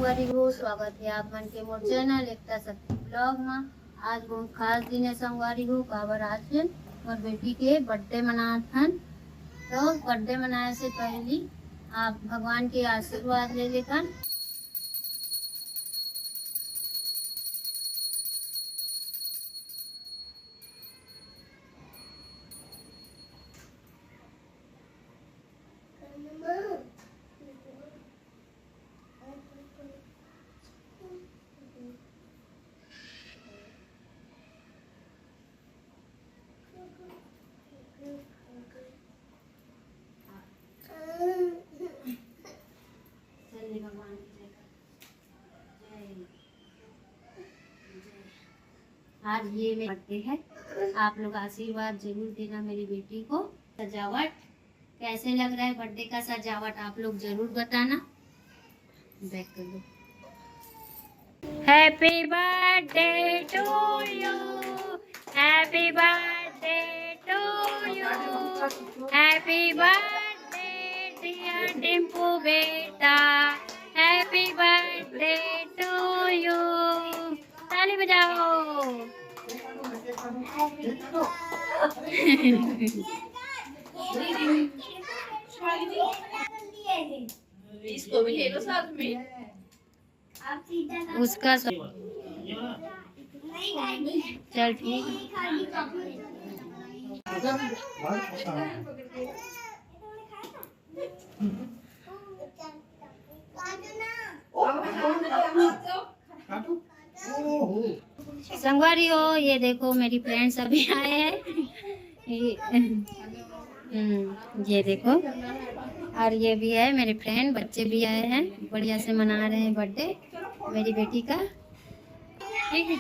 संगवारी हो स्वागत है आप मन के मोर चैनल एकता शक्ति ब्लॉग में। आज बहुत खास दिन है संगवारी हो काबर आज मोर बेटी के बर्थडे मनात हन। तो बर्थडे मनाए से पहले आप भगवान के आशीर्वाद ले लेकर आज ये मेरा बर्थडे है। आप लोग आशीर्वाद जरूर देना मेरी बेटी को। सजावट कैसे लग रहा है बर्थडे का सजावट आप लोग जरूर बताना। बैक कर दो। Happy birthday to you, happy birthday to you, happy birthday dear Timpu बेटा, हैप्पी बर्थडे टू यू। ताली बजाओ। इसको भी ले लो साथ में। उसका चल ठीक। संगवारी हो ये देखो मेरी फ्रेंड्स अभी आए हैं। ये देखो और ये भी है मेरे फ्रेंड, बच्चे भी आए हैं, बढ़िया से मना रहे हैं बर्थडे मेरी बेटी का। ठीक है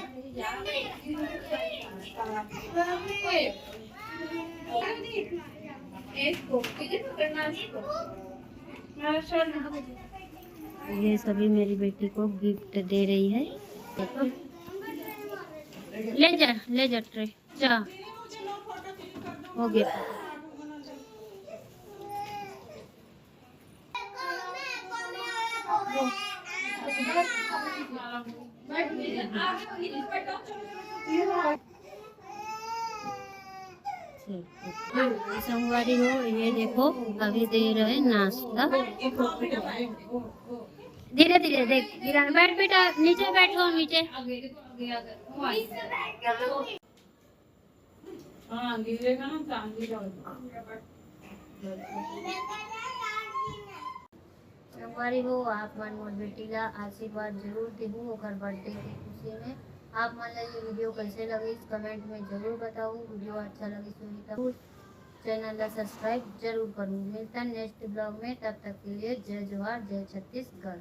ये सभी मेरी बेटी को गिफ्ट दे रही है। देखो ले जा ट्रे जा हो गया। संगवारी हो ये देखो अभी दे रहे नाश्ता। धीरे धीरे देख बैठ बेटा, नीचे बैठो नीचे। संगवारी हो आप मन मोर बेटी का आशीर्वाद जरूर देहू ओकर बर्थडे के खुशी में। आप मन ला ये वीडियो कैसे लगी कमेंट में जरूर बताओ। वीडियो अच्छा लगी तो चैनल ला सब्सक्राइब जरूर करूँ। मिलता नेक्स्ट ब्लॉग में, तब तक के लिए जय जवाहर जय छत्तीसगढ़।